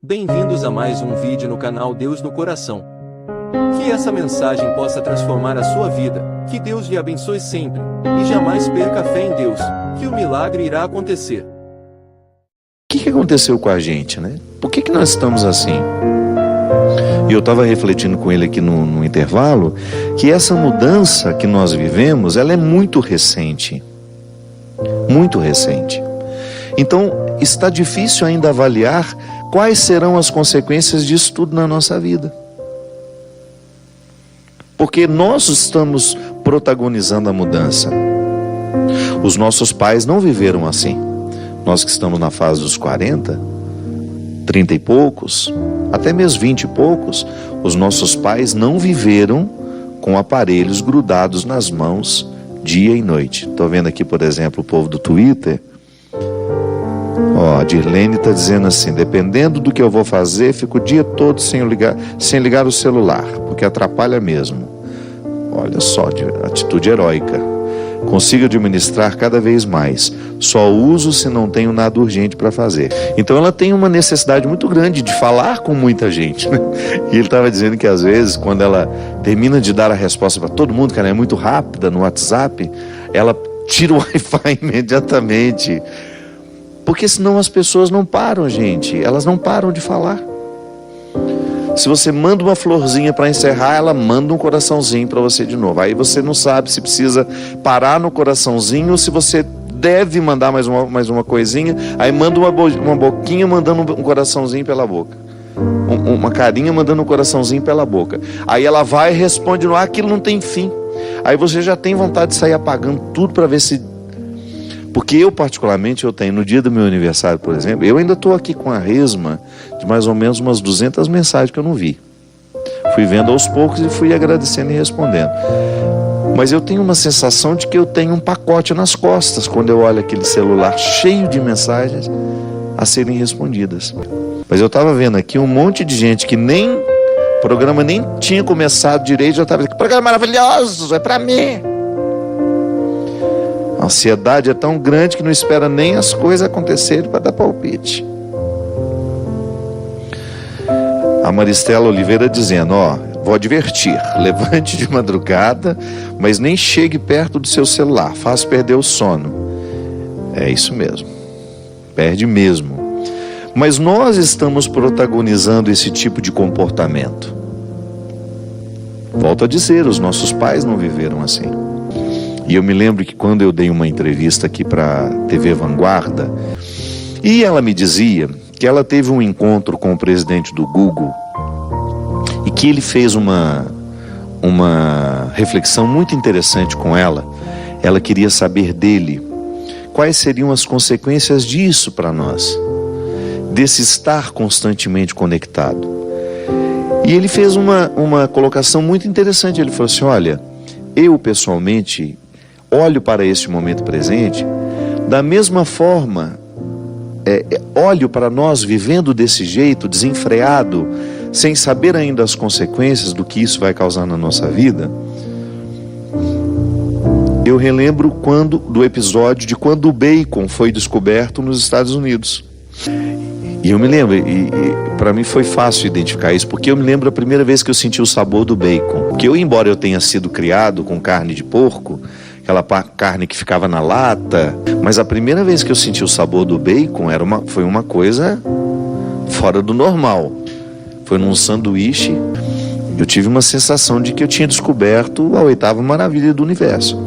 Bem-vindos a mais um vídeo no canal Deus no Coração. Que essa mensagem possa transformar a sua vida, que Deus lhe abençoe sempre, e jamais perca a fé em Deus, que o milagre irá acontecer. O que aconteceu com a gente, né? Por que nós estamos assim? E eu estava refletindo com ele aqui no intervalo, que essa mudança que nós vivemos, ela é muito recente. Muito recente. Então, está difícil ainda avaliar quais serão as consequências disso tudo na nossa vida. Porque nós estamos protagonizando a mudança. Os nossos pais não viveram assim. Nós que estamos na fase dos 40, 30 e poucos, até mesmo 20 e poucos, os nossos pais não viveram com aparelhos grudados nas mãos dia e noite. Estou vendo aqui, por exemplo, o povo do Twitter. A Dirlene está dizendo assim: dependendo do que eu vou fazer, fico o dia todo sem ligar o celular, porque atrapalha mesmo. Olha só, atitude heróica. Consigo administrar cada vez mais. Só uso se não tenho nada urgente para fazer. Então ela tem uma necessidade muito grande de falar com muita gente, né? E ele estava dizendo que às vezes, quando ela termina de dar a resposta para todo mundo, que ela é muito rápida no WhatsApp, ela tira o Wi-Fi imediatamente. Porque senão as pessoas não param, gente. Elas não param de falar. Se você manda uma florzinha para encerrar, ela manda um coraçãozinho para você de novo. Aí você não sabe se precisa parar no coraçãozinho ou se você deve mandar mais uma coisinha. Aí manda uma boquinha mandando um coraçãozinho pela boca. Uma carinha mandando um coraçãozinho pela boca. Aí ela vai e responde: não, aquilo não tem fim. Aí você já tem vontade de sair apagando tudo para ver se... Porque eu particularmente, no dia do meu aniversário, por exemplo, eu ainda estou aqui com a resma de mais ou menos umas 200 mensagens que eu não vi. Fui vendo aos poucos e fui agradecendo e respondendo. Mas eu tenho uma sensação de que eu tenho um pacote nas costas quando eu olho aquele celular cheio de mensagens a serem respondidas. Mas eu estava vendo aqui um monte de gente que o programa nem tinha começado direito, já estava dizendo: programa maravilhoso, é para mim. A ansiedade é tão grande que não espera nem as coisas acontecerem para dar palpite. A Maristela Oliveira dizendo: vou advertir, levante de madrugada, mas nem chegue perto do seu celular, faz perder o sono. É isso mesmo, perde mesmo. Mas nós estamos protagonizando esse tipo de comportamento. Volto a dizer, os nossos pais não viveram assim. E eu me lembro que quando eu dei uma entrevista aqui para a TV Vanguarda, e ela me dizia que ela teve um encontro com o presidente do Google e que ele fez uma reflexão muito interessante com ela. Ela queria saber dele quais seriam as consequências disso para nós, desse estar constantemente conectado. E ele fez uma colocação muito interessante. Ele falou assim: olha, eu pessoalmente olho para este momento presente da mesma forma, olho para nós vivendo desse jeito, desenfreado, sem saber ainda as consequências do que isso vai causar na nossa vida. Eu relembro do episódio de quando o bacon foi descoberto nos Estados Unidos. E eu me lembro, e para mim foi fácil identificar isso, porque eu me lembro a primeira vez que eu senti o sabor do bacon. Porque embora eu tenha sido criado com carne de porco, aquela carne que ficava na lata, mas a primeira vez que eu senti o sabor do bacon foi uma coisa fora do normal. Foi num sanduíche. Eu tive uma sensação de que eu tinha descoberto a 8ª maravilha do universo.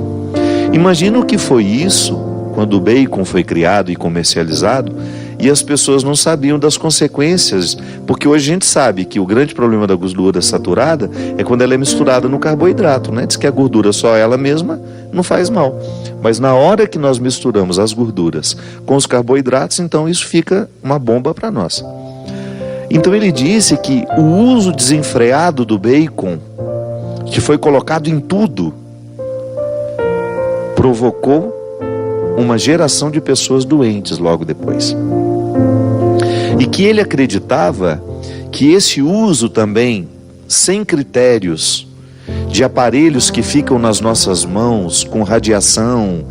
Imagina o que foi isso quando o bacon foi criado e comercializado e as pessoas não sabiam das consequências, porque hoje a gente sabe que o grande problema da gordura saturada é quando ela é misturada no carboidrato, né? Diz que a gordura só ela mesma não faz mal, mas na hora que nós misturamos as gorduras com os carboidratos, então isso fica uma bomba para nós. Então ele disse que o uso desenfreado do bacon, que foi colocado em tudo, provocou uma geração de pessoas doentes logo depois. E que ele acreditava que esse uso também, sem critérios, de aparelhos que ficam nas nossas mãos, com radiação,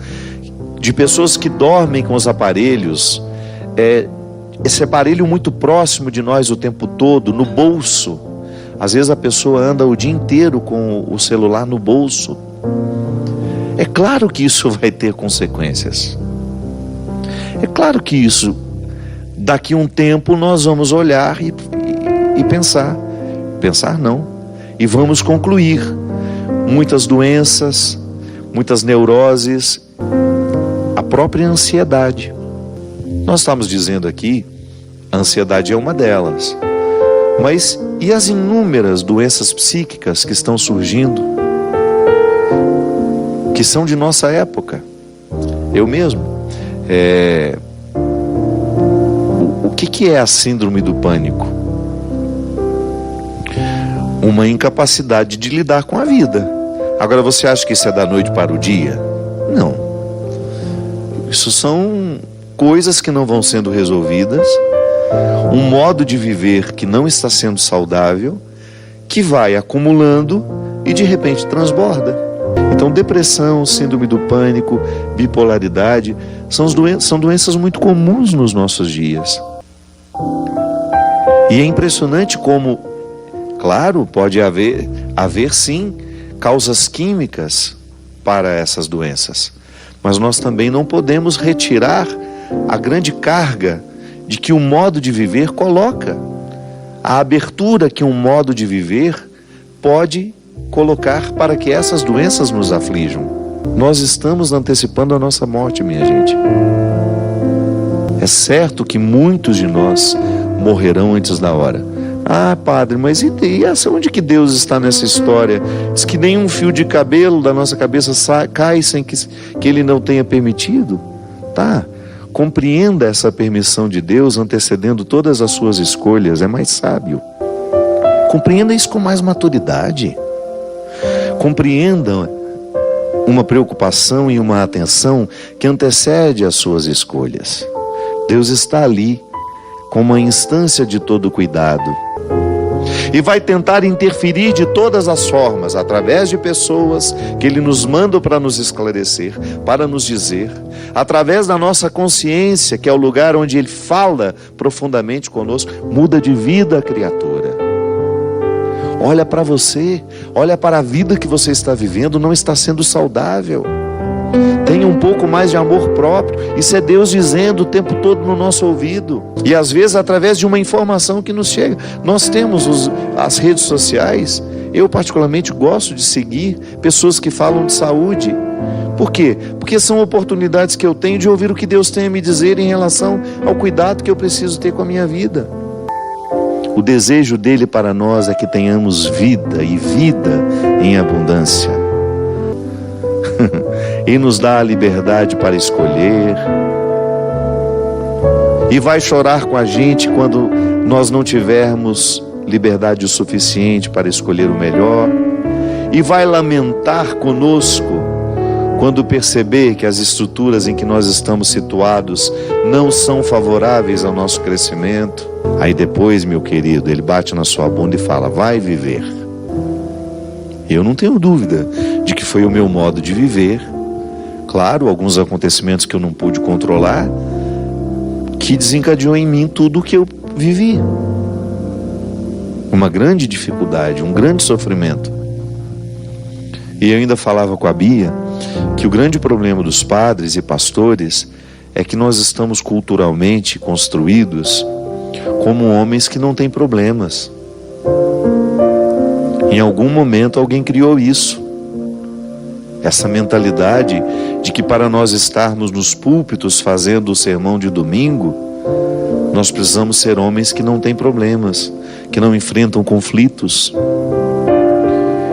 de pessoas que dormem com os aparelhos, esse aparelho muito próximo de nós o tempo todo, no bolso. Às vezes a pessoa anda o dia inteiro com o celular no bolso. É claro que isso vai ter consequências. É claro que isso, daqui a um tempo, nós vamos olhar e pensar. Pensar não. E vamos concluir. Muitas doenças, muitas neuroses, a própria ansiedade. Nós estamos dizendo aqui, a ansiedade é uma delas. Mas e as inúmeras doenças psíquicas que estão surgindo, que são de nossa época? Eu mesmo. O que é a síndrome do pânico? Uma incapacidade de lidar com a vida. Agora, você acha que isso é da noite para o dia? Não. Isso são coisas que não vão sendo resolvidas, um modo de viver que não está sendo saudável, que vai acumulando e de repente transborda. Então, depressão, síndrome do pânico, bipolaridade, são doenças muito comuns nos nossos dias. E é impressionante como, claro, pode haver sim causas químicas para essas doenças, mas nós também não podemos retirar a grande carga de que o modo de viver coloca, a abertura que um modo de viver pode colocar para que essas doenças nos aflijam. Nós estamos antecipando a nossa morte, minha gente. É certo que muitos de nós morrerão antes da hora. Ah, padre, mas e onde que Deus está nessa história? Diz que nenhum fio de cabelo da nossa cabeça cai sem que Ele não tenha permitido. Tá, compreenda essa permissão de Deus antecedendo todas as suas escolhas, é mais sábio. Compreenda isso com mais maturidade. Compreenda uma preocupação e uma atenção que antecede as suas escolhas. Deus está ali com uma instância de todo cuidado e vai tentar interferir de todas as formas, através de pessoas que Ele nos manda para nos esclarecer, para nos dizer, através da nossa consciência, que é o lugar onde Ele fala profundamente conosco. Muda de vida a criatura. Olha para você, olha para a vida que você está vivendo, não está sendo saudável. Tenha um pouco mais de amor próprio. Isso é Deus dizendo o tempo todo no nosso ouvido. E às vezes através de uma informação que nos chega. Nós temos as redes sociais. Eu particularmente gosto de seguir pessoas que falam de saúde. Por quê? Porque são oportunidades que eu tenho de ouvir o que Deus tem a me dizer em relação ao cuidado que eu preciso ter com a minha vida. O desejo dele para nós é que tenhamos vida e vida em abundância. E nos dá a liberdade para escolher. E vai chorar com a gente quando nós não tivermos liberdade o suficiente para escolher o melhor. E vai lamentar conosco quando perceber que as estruturas em que nós estamos situados não são favoráveis ao nosso crescimento. Aí depois, meu querido, ele bate na sua bunda e fala: vai viver. Eu não tenho dúvida de que foi o meu modo de viver. Claro, alguns acontecimentos que eu não pude controlar, que desencadeou em mim tudo o que eu vivi. Uma grande dificuldade, um grande sofrimento. E eu ainda falava com a Bia que o grande problema dos padres e pastores é que nós estamos culturalmente construídos como homens que não têm problemas. Em algum momento alguém criou isso. Essa mentalidade de que para nós estarmos nos púlpitos fazendo o sermão de domingo, nós precisamos ser homens que não têm problemas, que não enfrentam conflitos.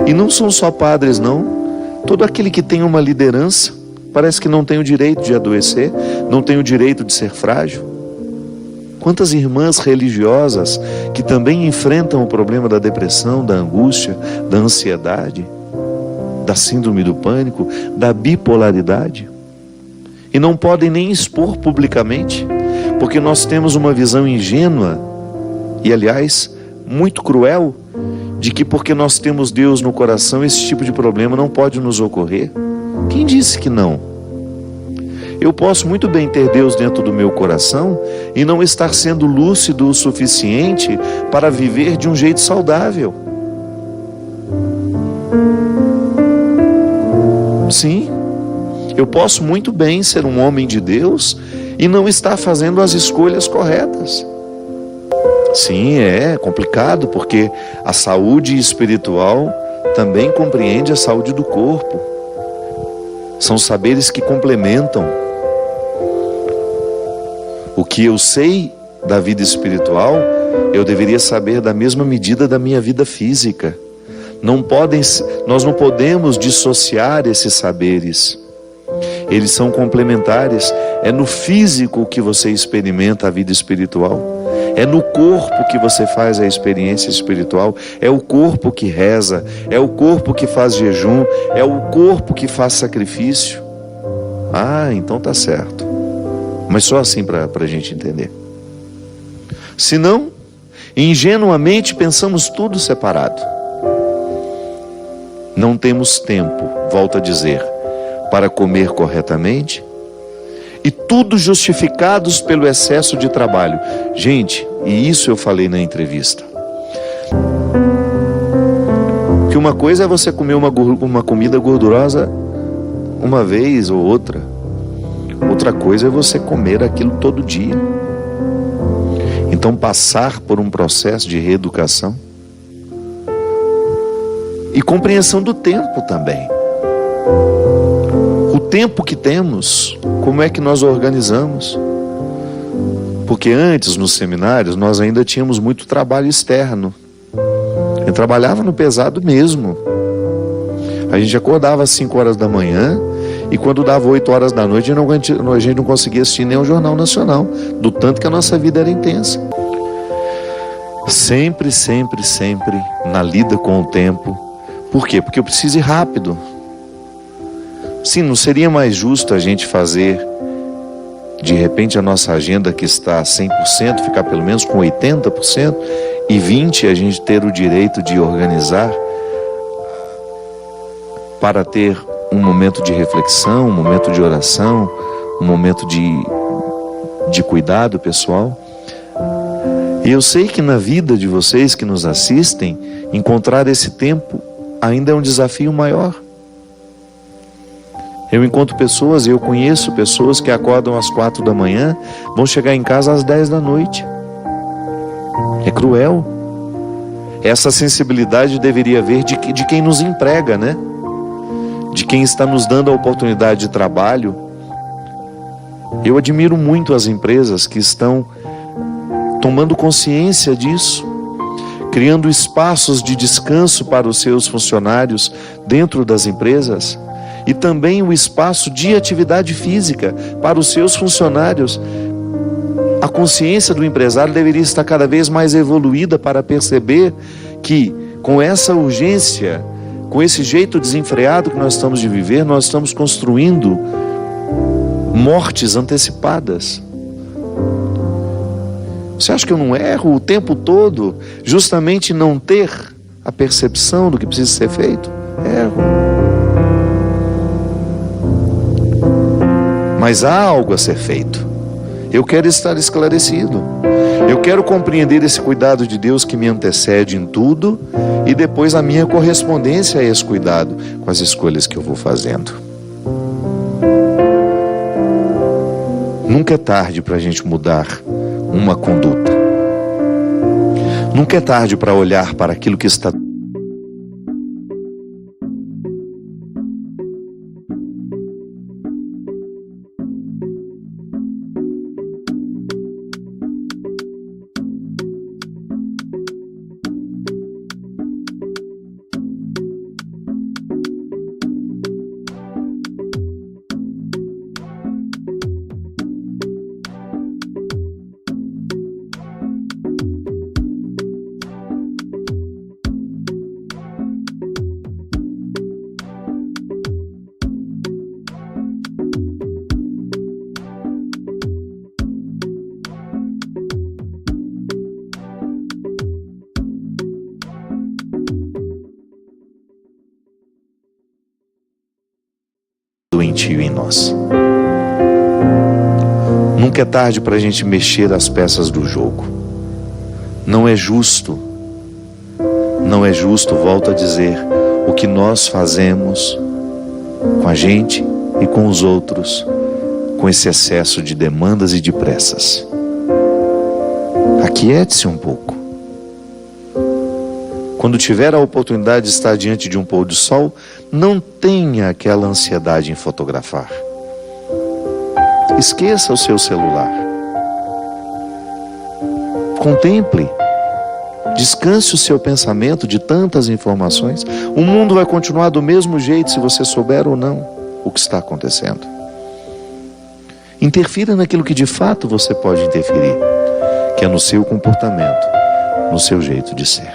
E não são só padres, não. Todo aquele que tem uma liderança parece que não tem o direito de adoecer, não tem o direito de ser frágil. Quantas irmãs religiosas que também enfrentam o problema da depressão, da angústia, da ansiedade, da síndrome do pânico, da bipolaridade, e não podem nem expor publicamente, porque nós temos uma visão ingênua e, aliás, muito cruel, de que porque nós temos Deus no coração, esse tipo de problema não pode nos ocorrer. Quem disse que não? Eu posso muito bem ter Deus dentro do meu coração e não estar sendo lúcido o suficiente para viver de um jeito saudável. Sim, eu posso muito bem ser um homem de Deus e não estar fazendo as escolhas corretas. Sim, é complicado, porque a saúde espiritual também compreende a saúde do corpo. São saberes que complementam. O que eu sei da vida espiritual, eu deveria saber da mesma medida da minha vida física. Nós não podemos dissociar esses saberes. Eles são complementares. É no físico que você experimenta a vida espiritual. É no corpo que você faz a experiência espiritual. É o corpo que reza. É o corpo que faz jejum. É o corpo que faz sacrifício. Ah, então tá certo. Mas só assim para a gente entender. Senão, ingenuamente pensamos tudo separado. Não temos tempo, volto a dizer, para comer corretamente, e tudo justificados pelo excesso de trabalho. Gente, e isso eu falei na entrevista, que uma coisa é você comer uma comida gordurosa uma vez ou outra. Outra coisa é você comer aquilo todo dia. Então passar por um processo de reeducação e compreensão do tempo também. O tempo que temos, como é que nós organizamos? Porque antes, nos seminários, nós ainda tínhamos muito trabalho externo. Eu trabalhava no pesado mesmo. A gente acordava às 5 horas da manhã e quando dava 8 horas da noite, a gente não conseguia assistir nem o Jornal Nacional, do tanto que a nossa vida era intensa. Sempre, sempre, sempre na lida com o tempo. Por quê? Porque eu preciso ir rápido. Sim, não seria mais justo a gente fazer, de repente, a nossa agenda que está a 100%, ficar pelo menos com 80%, e 20% a gente ter o direito de organizar para ter um momento de reflexão, um momento de oração, um momento de cuidado pessoal? E eu sei que na vida de vocês que nos assistem, encontrar esse tempo ainda é um desafio maior. Eu encontro pessoas, eu conheço pessoas que acordam às 4 da manhã, vão chegar em casa às 10 da noite. É cruel. Essa sensibilidade deveria haver de quem nos emprega, né? De quem está nos dando a oportunidade de trabalho. Eu admiro muito as empresas que estão tomando consciência disso, criando espaços de descanso para os seus funcionários dentro das empresas e também o espaço de atividade física para os seus funcionários. A consciência do empresário deveria estar cada vez mais evoluída para perceber que, com essa urgência, com esse jeito desenfreado que nós estamos de viver, nós estamos construindo mortes antecipadas. Você acha que eu não erro o tempo todo, justamente não ter a percepção do que precisa ser feito? Erro. Mas há algo a ser feito. Eu quero estar esclarecido. Eu quero compreender esse cuidado de Deus que me antecede em tudo e depois a minha correspondência a esse cuidado com as escolhas que eu vou fazendo. Nunca é tarde para a gente mudar uma conduta. Nunca é tarde para olhar para aquilo que está doentio em nós. Nunca é tarde para a gente mexer as peças do jogo. Não é justo, volto a dizer, o que nós fazemos com a gente e com os outros, com esse excesso de demandas e de pressas. Aquiete-se um pouco. Quando tiver a oportunidade de estar diante de um pôr do sol, não tenha aquela ansiedade em fotografar. Esqueça o seu celular. Contemple. Descanse o seu pensamento de tantas informações. O mundo vai continuar do mesmo jeito se você souber ou não o que está acontecendo. Interfira naquilo que de fato você pode interferir, que é no seu comportamento, no seu jeito de ser.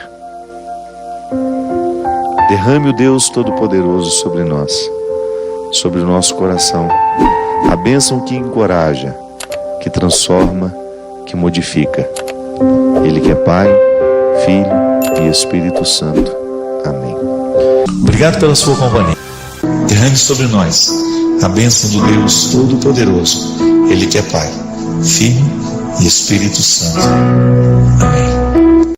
Derrame o Deus Todo-Poderoso sobre nós, sobre o nosso coração, a bênção que encoraja, que transforma, que modifica. Ele que é Pai, Filho e Espírito Santo. Amém. Obrigado pela sua companhia. Derrame sobre nós a bênção do Deus Todo-Poderoso, Ele que é Pai, Filho e Espírito Santo. Amém.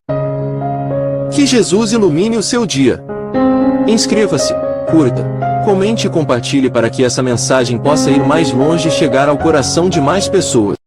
Que Jesus ilumine o seu dia. Inscreva-se, curta, comente e compartilhe para que essa mensagem possa ir mais longe e chegar ao coração de mais pessoas.